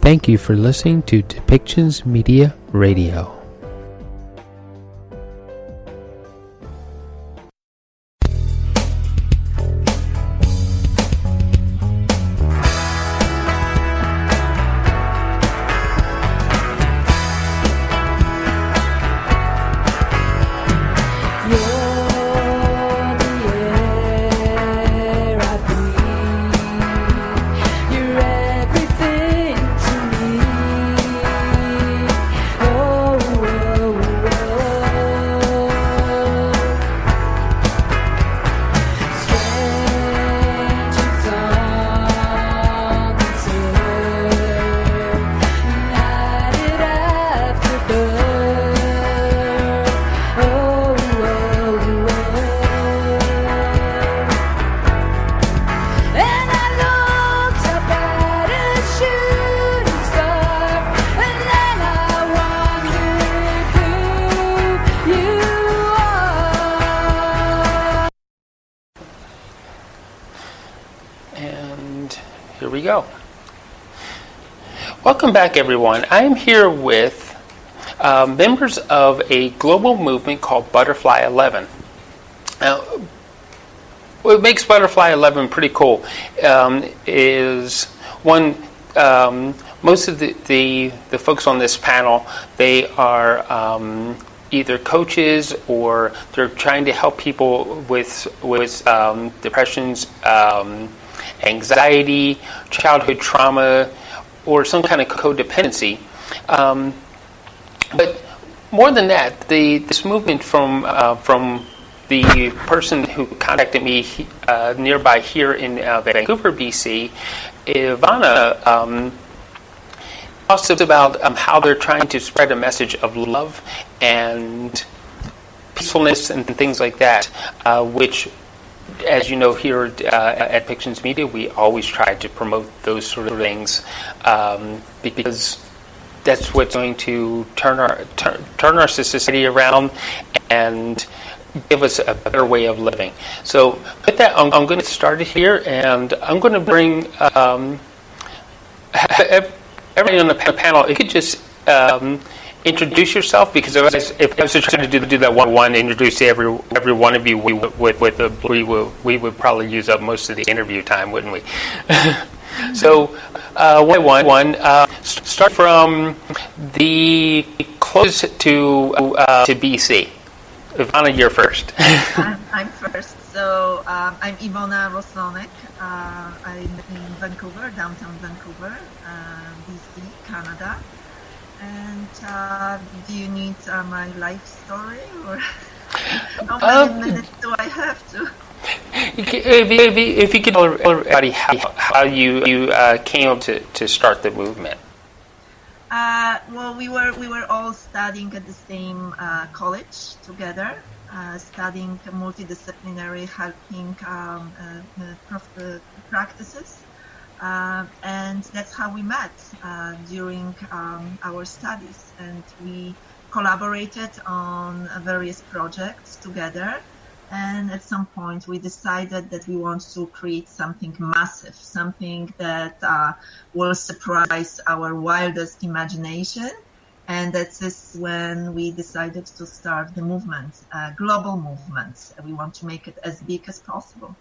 Thank you for listening to Depictions Media Radio. And here we go. Welcome back, everyone. I'm here with members of a global movement called Butterfly 11. Now, what makes Butterfly 11 pretty cool is one. Most of the folks on this panel, they are either coaches or they're trying to help people with depressions, anxiety, childhood trauma, or some kind of codependency. But more than that, this movement from the person who contacted me nearby here in Vancouver, BC, Ivana, talks about how they're trying to spread a message of love and peacefulness and things like that, which, as you know, here at Depictions Media, we always try to promote those sort of things because that's what's going to turn our society around and give us a better way of living. So with that, I'm going to start it here, and I'm going to bring everybody on the panel. If you could just introduce yourself, because if I was trying to do that one introduce every one of you, we would probably use up most of the interview time, wouldn't we? So one start from the closest to BC. Ivana, you're first. I'm first. So I'm Ivana Roslonek. I'm in Vancouver, downtown Vancouver, BC, Canada. And do you need my life story, or how many minutes do I have to? If you could tell everybody how you came up to start the movement. Well, we were all studying at the same college together, studying multidisciplinary helping practices. And that's how we met during our studies, and we collaborated on various projects together, and at some point we decided that we want to create something massive, something that will surprise our wildest imagination, and that is when we decided to start the movement, global movement. We want to make it as big as possible.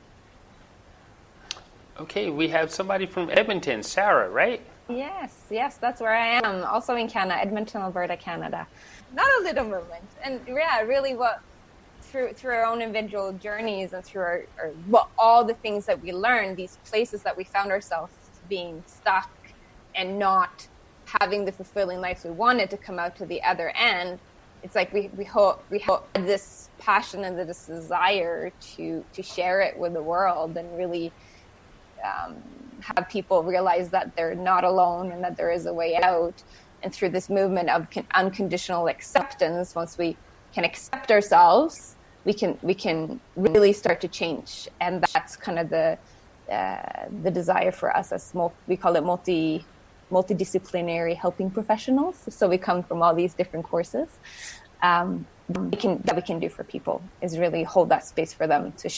Okay, we have somebody from Edmonton, Sarah, right? Yes, that's where I am. Also in Canada, Edmonton, Alberta, Canada. Not a little movement, and really, what through our own individual journeys and through all the things that we learned, these places that we found ourselves being stuck and not having the fulfilling lives we wanted to come out to the other end. It's like we hope this passion and this desire to share it with the world and really. Have people realize that they're not alone and that there is a way out. And through this movement of unconditional acceptance, once we can accept ourselves, we can really start to change. And that's kind of the desire for us as we call it multidisciplinary helping professionals. So we come from all these different courses. We can do for people is really hold that space for them to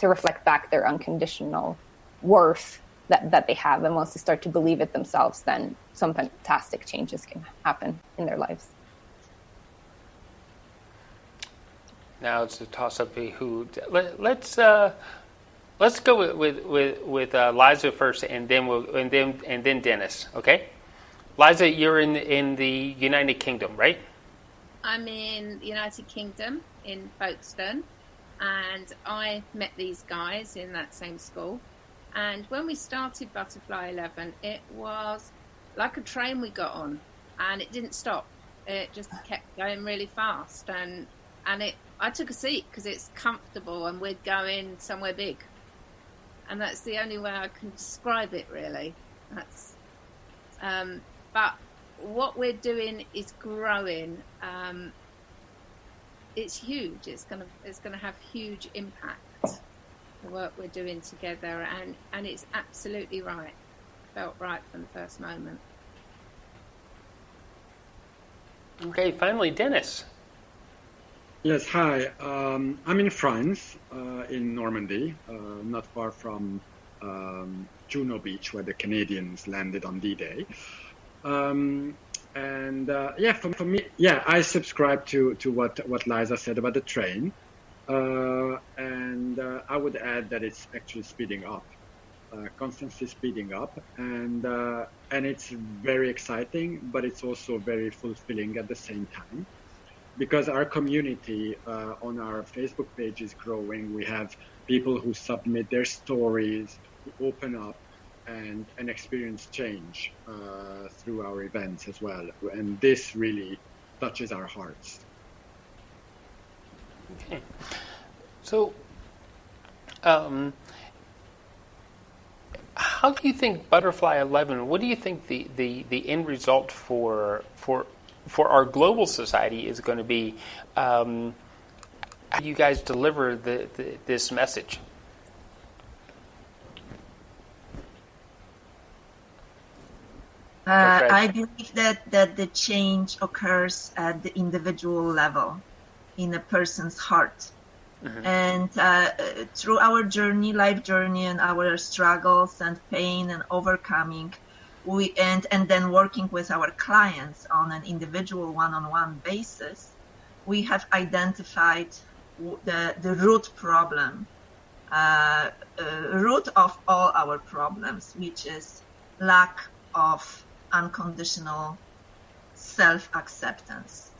reflect back their unconditional worth that they have. And once they start to believe it themselves, then some fantastic changes can happen in their lives. Now it's a toss-up who. Let's go with Liza first, and then Dennis. Okay, Liza, you're in the United Kingdom, right? I'm in the United Kingdom in Folkestone, and I met these guys in that same school. And when we started Butterfly 11, it was like a train we got on, and it didn't stop. It just kept going really fast, and I took a seat because it's comfortable, and we're going somewhere big, and that's the only way I can describe it, really. But what we're doing is growing. It's huge. It's gonna have huge impact. The work we're doing together, and it's absolutely right. Felt right from the first moment. Okay, finally, Dennis. Yes, hi. I'm in France, in Normandy, not far from Juno Beach, where the Canadians landed on D-Day. For me, I subscribe to what Liza said about the train, and I would add that it's actually speeding up, constantly speeding up, and it's very exciting, but it's also very fulfilling at the same time. Because our community on our Facebook page is growing. We have people who submit their stories, who open up and experience change through our events as well. And this really touches our hearts. Okay. So, how do you think Butterfly 11, what do you think the end result for our global society is going to be? How do you guys deliver this message? I believe that the change occurs at the individual level, in a person's heart. Mm-hmm. And through our journey, life journey, and our struggles and pain and overcoming, and then working with our clients on an individual one-on-one basis, we have identified the root problem, root of all our problems, which is lack of unconditional self-acceptance.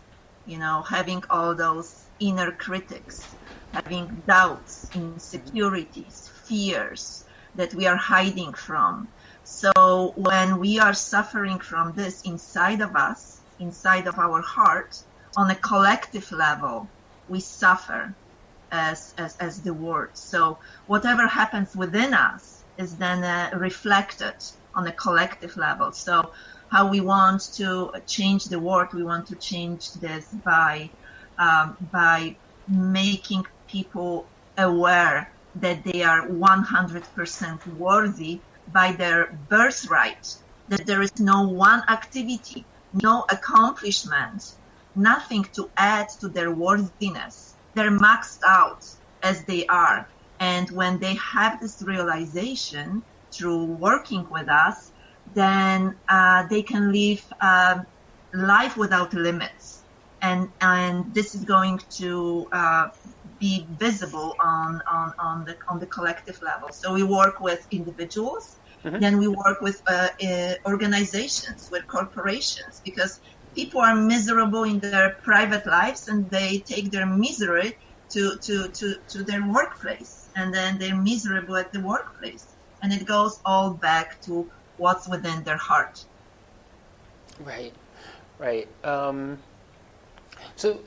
Having all those inner critics, having doubts, insecurities, fears that we are hiding from. So when we are suffering from this inside of us, inside of our heart, on a collective level, we suffer as the world. So whatever happens within us is then reflected on a collective level. So how we want to change the world, we want to change this by making people aware that they are 100% worthy by their birthright, that there is no one activity, no accomplishment, nothing to add to their worthiness. They're maxed out as they are. And when they have this realization through working with us, then they can live life without limits. And this is going to be visible on the collective level. So we work with individuals, mm-hmm. Then we work with organizations, with corporations, because people are miserable in their private lives and they take their misery to their workplace, and then they're miserable at the workplace, and it goes all back to what's within their heart. Right. So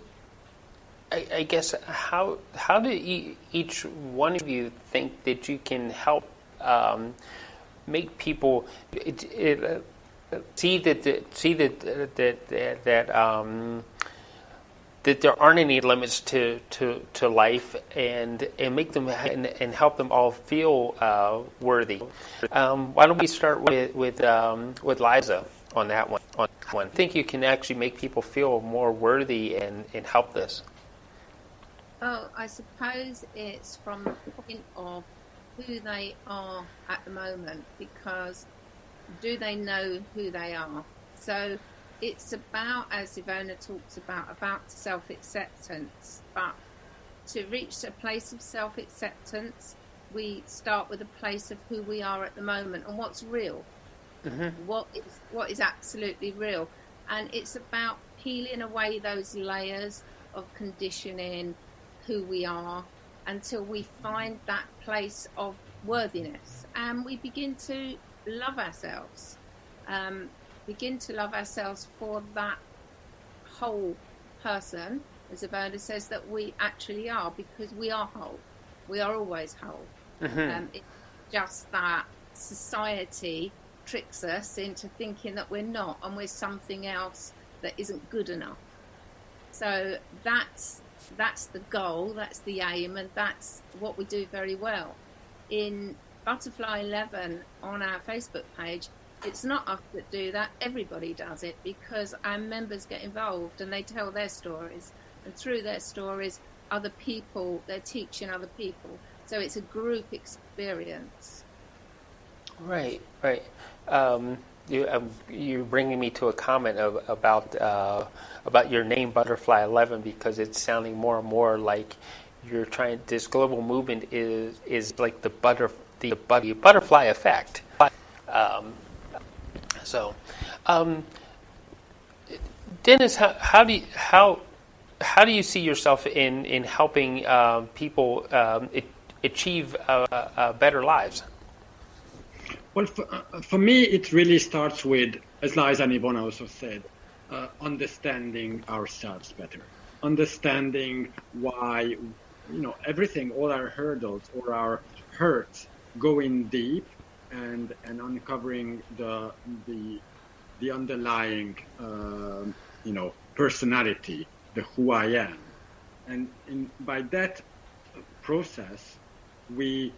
I guess how do each one of you think that you can help make people see that there aren't any limits to life, and make them and help them all feel worthy. Why don't we start with Liza on that one? I think you can actually make people feel more worthy and help this. Well, I suppose it's from the point of who they are at the moment, because do they know who they are? So it's about, as Ivona talks about self-acceptance, but to reach a place of self-acceptance, we start with a place of who we are at the moment and what's real. What is absolutely real. And it's about peeling away those layers of conditioning who we are until we find that place of worthiness, and we begin to love ourselves, for that whole person, as Ivona says, that we actually are, because we are whole. We are always whole. It's just that society tricks us into thinking that we're not, and we're something else that isn't good enough. So that's the goal, that's the aim, and that's what we do very well. In Butterfly 11 on our Facebook page, it's not us that do that, everybody does it, because our members get involved and they tell their stories, and through their stories, other people, they're teaching other people. So it's a group experience. Right. You're bringing me to a comment about your name, Butterfly 11, because it's sounding more and more like you're trying. This global movement is like the butterfly effect. Dennis, how do you see yourself in helping people achieve better lives? Well, for me, it really starts with, as Liza and Ivona also said, understanding ourselves better, understanding why, everything, all our hurdles or our hurts, going deep and uncovering the underlying, personality, the who I am, and by that process, we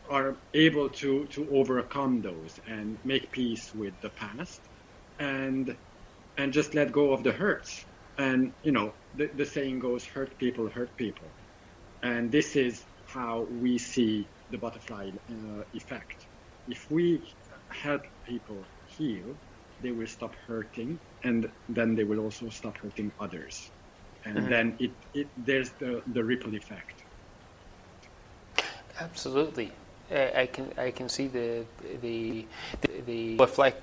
are able to overcome those and make peace with the past and just let go of the hurts. And, the saying goes, hurt people. And this is how we see the butterfly effect. If we help people heal, they will stop hurting, and then they will also stop hurting others. And then there's the ripple effect. Absolutely. I can see the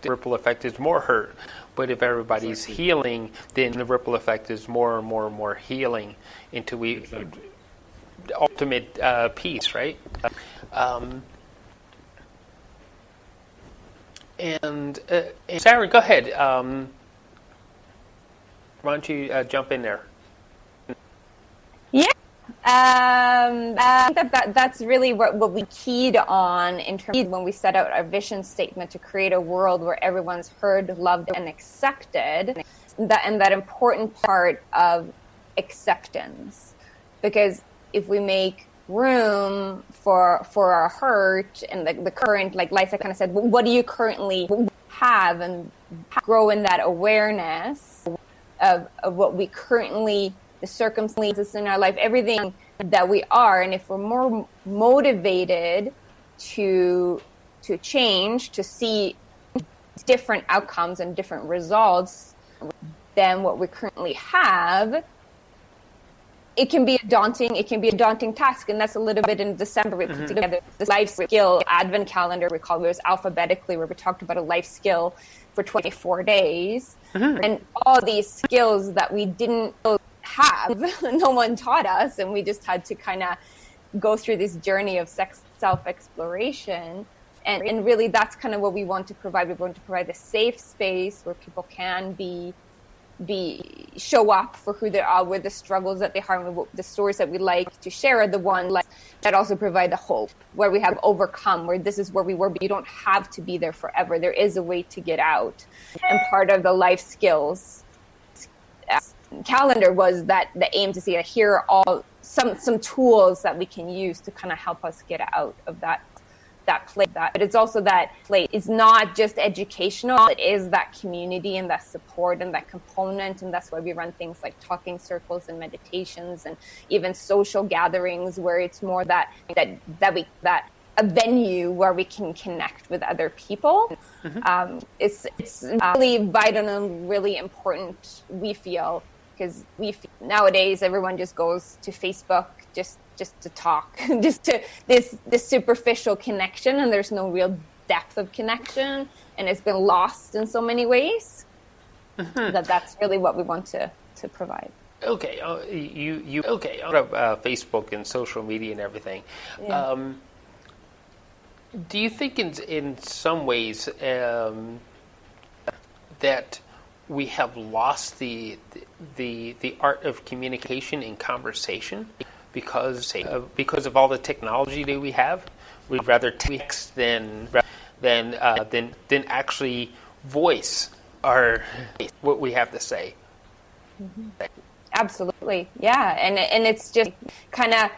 ripple effect is more hurt, but if everybody's healing, then the ripple effect is more and more and more healing into ultimate peace, right? And Sarah, go ahead. Why don't you jump in there? Yeah. I think that's really what we keyed on in terms of when we set out our vision statement to create a world where everyone's heard, loved, and accepted. That important part of acceptance, because if we make room for our hurt and the current, like Lisa kind of said, what do you currently have, and grow in that awareness of what we currently, the circumstances in our life, everything that we are. And if we're more motivated to change, to see different outcomes and different results than what we currently have, it can be a daunting task. And that's a little bit in December, we put together this life skill advent calendar, we call it. It was alphabetically, where we talked about a life skill for 24 days. And all these skills that we didn't have, no one taught us, and we just had to kind of go through this journey of self-exploration. And really, that's kind of what we want to provide. We want to provide a safe space where people can show up for who they are, with the struggles that they have, and the stories that we like to share are the ones that also provide the hope, where we have overcome, where this is where we were, but you don't have to be there forever. There is a way to get out. And part of the life skills calendar was that the aim to see that here are all some tools that we can use to kind of help us get out of that place, but it's also that place. It's not just educational, it is that community and that support and that component, and that's why we run things like talking circles and meditations and even social gatherings where it's more that a venue where we can connect with other people. It's really vital and really important, we feel, because nowadays everyone just goes to Facebook just to talk, just to this superficial connection, and there's no real depth of connection, and it's been lost in so many ways. That's really what we want to provide. Okay, you on Facebook and social media and everything. Yeah. Do you think in some ways that we have lost the art of communication and conversation because of all the technology that we have? We'd rather text than actually voice what we have to say. Absolutely, yeah, and it's just kind of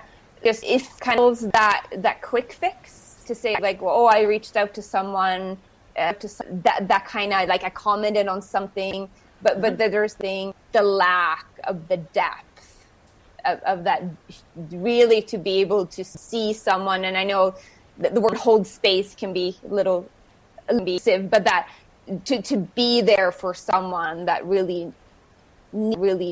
that quick fix to say like, well, I reached out to someone. That kind of like I commented on something, but there's the lack of the depth of that, really to be able to see someone. And I know that the word hold space can be a little invasive, but that to be there for someone that really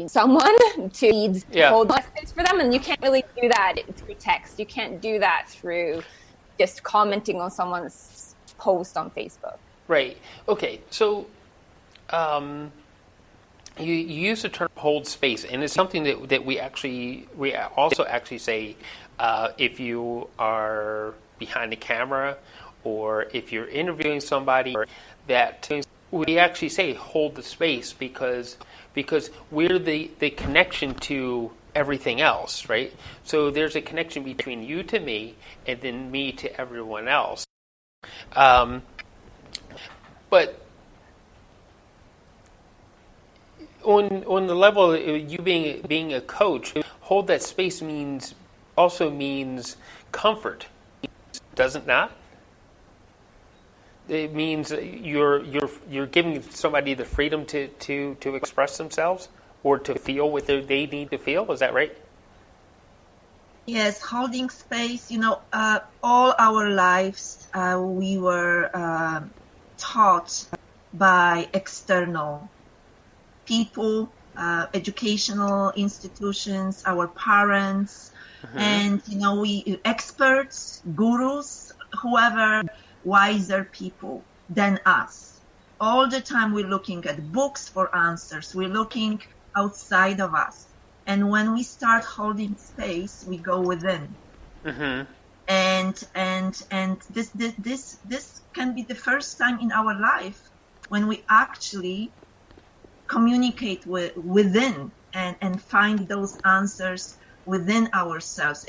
someone to hold space for them, and you can't really do that through text. You can't do that through just commenting on someone's post on Facebook. Right. Okay. So you use the term hold space, and it's something that we also actually say if you are behind the camera or if you're interviewing somebody, that we actually say hold the space because we're the connection to everything else, right? So there's a connection between you to me and then me to everyone else. But on the level of you being a coach, hold that space means comfort, does it not? It means you're giving somebody the freedom to express themselves or to feel what they need to feel. Is that right? Yes, holding space. All our lives we were taught by external people, educational institutions, our parents, and we experts, gurus, whoever, wiser people than us. All the time we're looking at books for answers. We're looking outside of us. And when we start holding space, we go within. And this can be the first time in our life when we actually communicate within and find those answers within ourselves.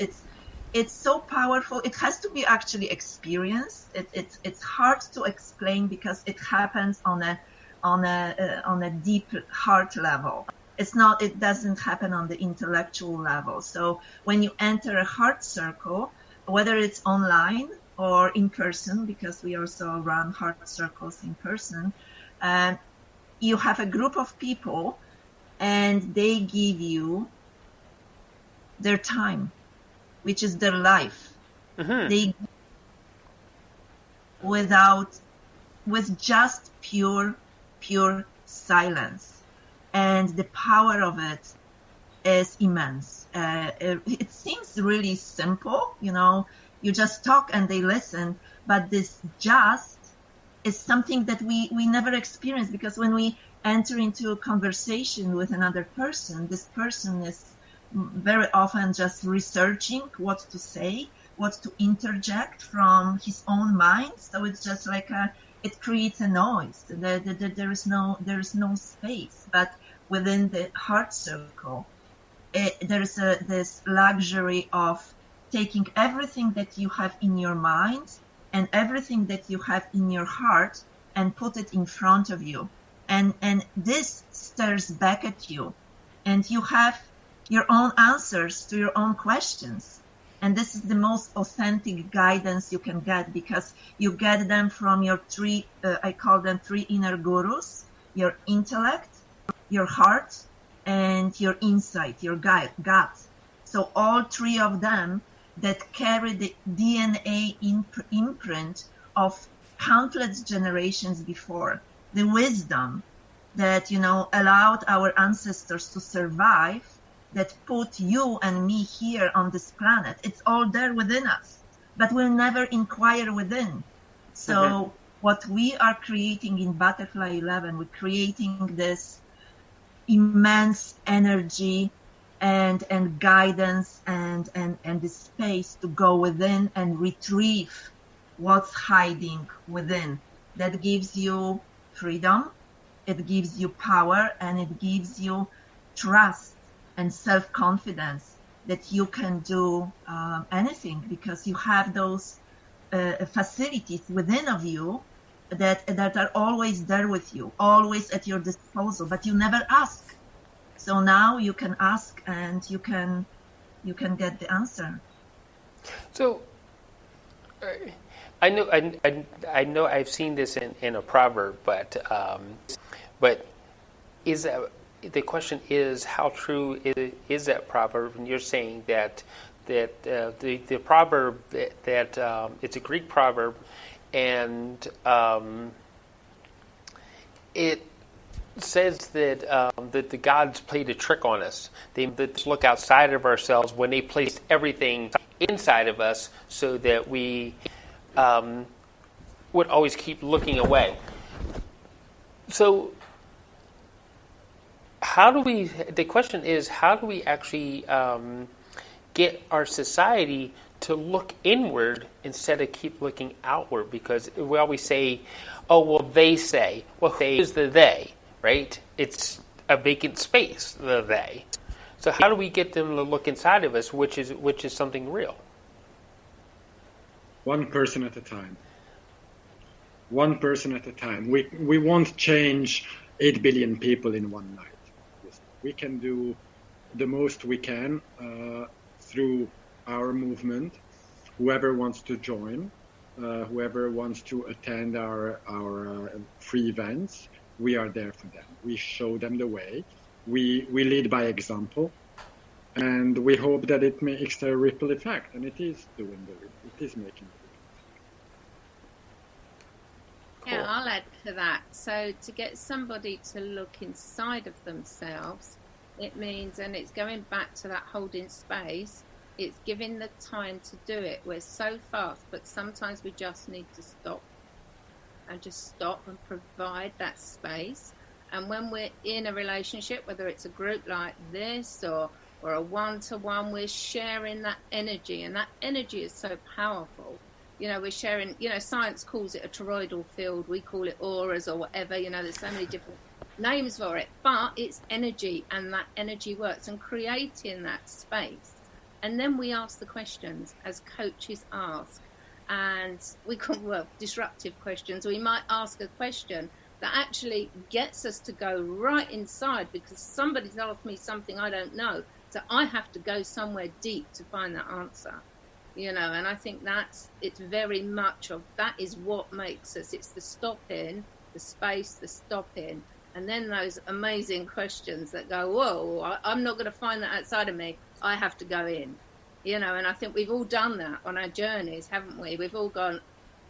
It's so powerful. It has to be actually experienced. It's hard to explain because it happens on a deep heart level. It doesn't happen on the intellectual level. So when you enter a heart circle, whether it's online or in person, because we also run heart circles in person, you have a group of people and they give you their time, which is their life. They with just pure silence. And the power of it is immense. It seems really simple, you just talk and they listen, but this just is something that we never experience, because when we enter into a conversation with another person, this person is very often just researching what to say, what to interject from his own mind. So it's just like it creates a noise. There is no space. But within the heart circle, there is this luxury of taking everything that you have in your mind and everything that you have in your heart and put it in front of you. And this stares back at you, and you have your own answers to your own questions. And this is the most authentic guidance you can get, because you get them from your three, I call them three inner gurus: your intellect, your heart, and your insight, your gut. So all three of them that carry the DNA imprint of countless generations before, the wisdom that, allowed our ancestors to survive, that put you and me here on this planet. It's all there within us, but we'll never inquire within. So what we are creating in Butterfly 11, we're creating this immense energy and guidance and the space to go within and retrieve what's hiding within. That gives you freedom, it gives you power, and it gives you trust and self-confidence that you can do anything, because you have those facilities within of you that are always there with you, always at your disposal, but you never ask. So now you can ask, and you can get the answer. So, I know I've seen this in a proverb, but is that, the question is, how true is that proverb? And you're saying that the proverb that it's a Greek proverb, and it says that that the gods played a trick on us. They look outside of ourselves when they placed everything inside of us, so that we would always keep looking away. So the question is, how do we actually get our society to look inward instead of keep looking outward? Because we always say, oh, well, they say. Well, who is the they, right? It's a vacant space, the they. So how do we get them to look inside of us, which is something real? One person at a time. One person at a time. We won't change 8 billion people in one night. We can do the most we can through our movement. Whoever wants to join, whoever wants to attend our free events, we are there for them. We show them the way. We lead by example, and we hope that it makes a ripple effect, and it is doing it is making a ripple effect. Yeah, I'll add to that. So to get somebody to look inside of themselves, it means, and it's going back to that holding space, it's giving the time to do it. We're so fast, but sometimes we just need to stop and provide that space. And when we're in a relationship, whether it's a group like this or a one-to-one, we're sharing that energy, and that energy is so powerful. We're sharing, science calls it a toroidal field, we call it auras or whatever, there's so many different names for it, but it's energy, and that energy works, and creating that space. And then we ask the questions, as coaches ask, and we call disruptive questions. We might ask a question that actually gets us to go right inside, because somebody's asked me something I don't know, so I have to go somewhere deep to find that answer. And I think it's very much of that is what makes us. It's the stop in, the space, the stop in, and then those amazing questions that go, whoa, I'm not going to find that outside of me. I have to go in, and I think we've all done that on our journeys, haven't we? We've all gone,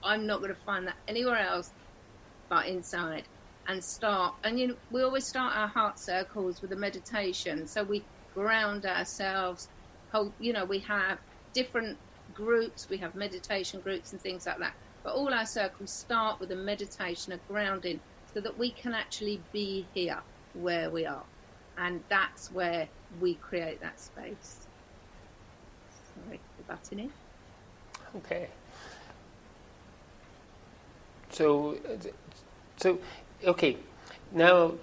I'm not going to find that anywhere else but inside, and start. And we always start our heart circles with a meditation, so we ground ourselves. We have different groups, we have meditation groups and things like that, but all our circles start with a meditation, a grounding, so that we can actually be here where we are, and that's where we create that space. Sorry for butting in. Okay. So okay. Now,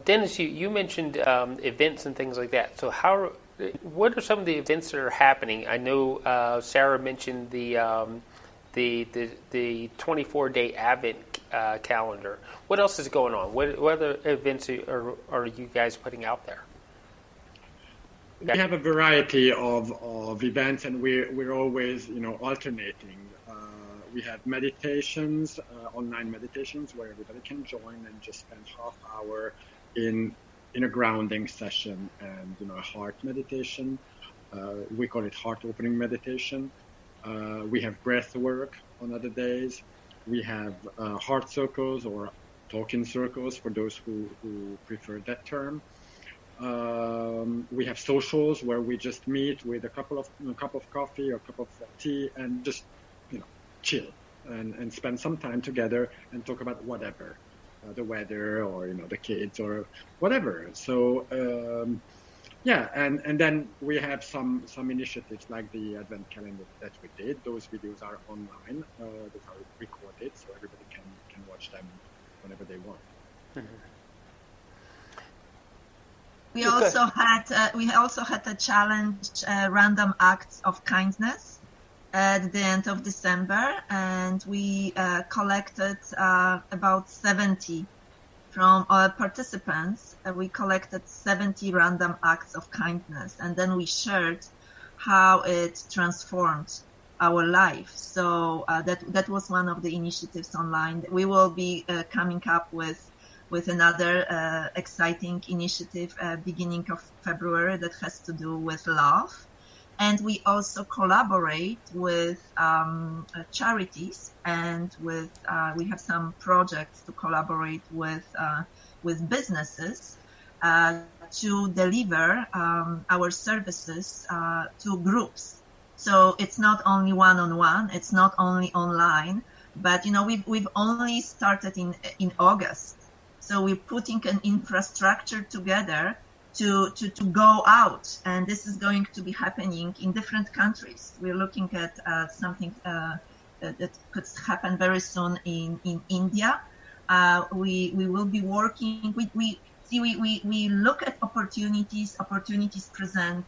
Dennis, you mentioned events and things like that. So what are some of the events that are happening? I know Sarah mentioned the 24-day Advent calendar. What else is going on? What other events are you guys putting out there? We have a variety of events, and we're always, alternating. We have meditations, online meditations, where everybody can join and just spend half hour in a grounding session and a heart meditation. We call it heart opening meditation. We have breath work on other days. We have heart circles or talking circles for those who prefer that term. We have socials where we just meet with a cup of coffee or a cup of tea and just chill and spend some time together and talk about whatever, the weather or the kids or whatever. So and then we have some initiatives like the Advent calendar that we did. Those videos are online, that are recorded, so everybody can watch them whenever they want. Mm-hmm. We also had a challenge, random acts of kindness at the end of December, and we collected about 70 from our participants. We collected 70 random acts of kindness, and then we shared how it transformed our life. So that was one of the initiatives online. We will be coming up with another exciting initiative beginning of February that has to do with love. And we also collaborate with charities, and we have some projects to collaborate with businesses to deliver our services to groups. So it's not only one-on-one, it's not only online, but we've only started in August. So we're putting an infrastructure together to go out, and this is going to be happening in different countries. We're looking at something that could happen very soon in India. We will be working. We look at opportunities. Opportunities present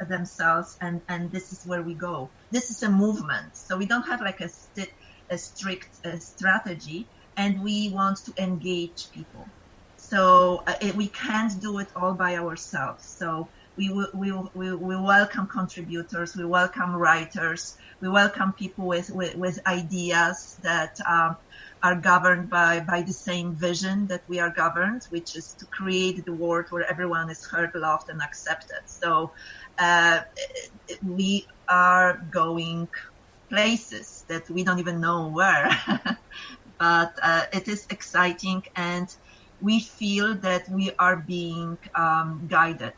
themselves, and this is where we go. This is a movement, so we don't have like a strict strategy, and we want to engage people. So we can't do it all by ourselves. So we welcome contributors, we welcome writers, we welcome people with ideas that are governed by the same vision that we are governed, which is to create the world where everyone is heard, loved, and accepted. So we are going places that we don't even know where, but it is exciting, and we feel that we are being guided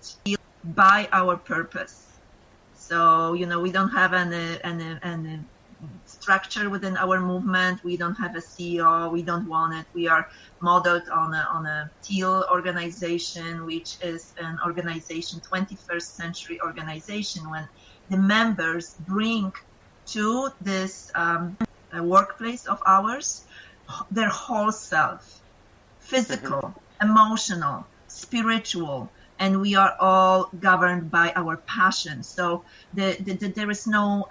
by our purpose. So, we don't have any structure within our movement. We don't have a CEO. We don't want it. We are modeled on a teal organization, which is an organization, 21st century organization, when the members bring to this workplace of ours their whole self. Physical, emotional, spiritual, and we are all governed by our passion. So there is no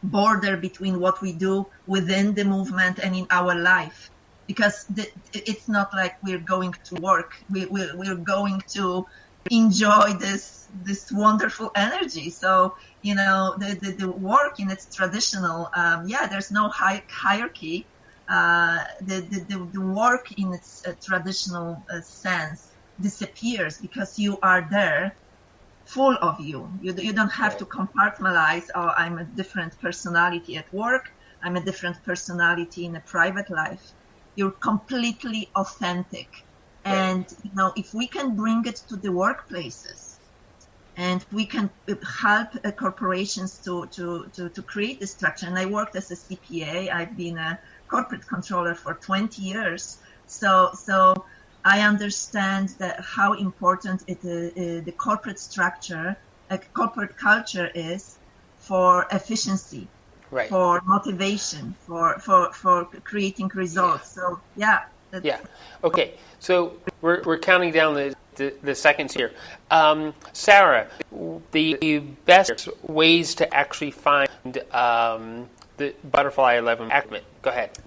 border between what we do within the movement and in our life, because it's not like we're going to work. We're going to enjoy this wonderful energy. So the work in its traditional, there's no hierarchy. The work in its traditional sense disappears because you are there, full of you. You don't have to compartmentalize. Oh, I'm a different personality at work. I'm a different personality in a private life. You're completely authentic. And if we can bring it to the workplaces, and we can help corporations to create this structure. And I worked as a CPA. I've been a corporate controller for 20 years. So I understand that how important the corporate structure, corporate culture is for efficiency, right, for motivation, for creating results. Yeah. So Okay. So we're counting down the seconds here. Sarah, the best ways to actually find the Butterfly 11 activate. Go ahead.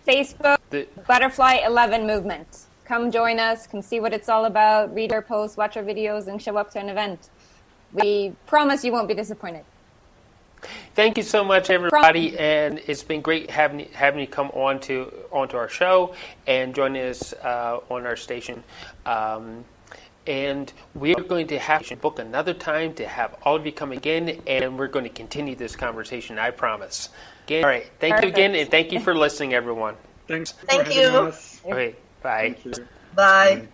Facebook, the Butterfly 11 movement, come join us, come see what it's all about, read our posts, watch our videos, and show up to an event. We promise you won't be disappointed. Thank you so much, everybody, and it's been great having you come onto our show and joining us on our station. And we're going to have to book another time to have all of you come again, and we're going to continue this conversation, I promise. Again, all right, thank you again, and thank you for listening, everyone. Thanks. Thank you. Okay, bye. Thank you. Bye.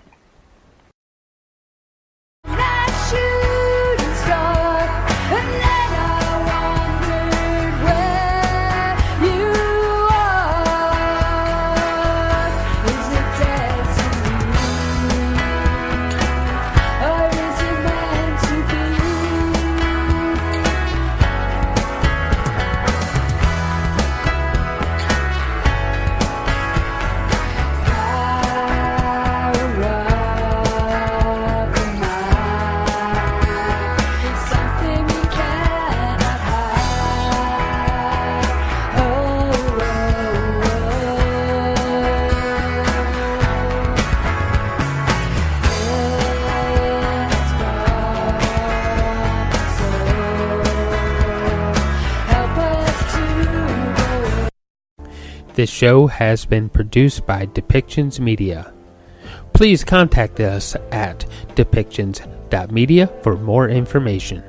This show has been produced by Depictions Media. Please contact us at depictions.media for more information.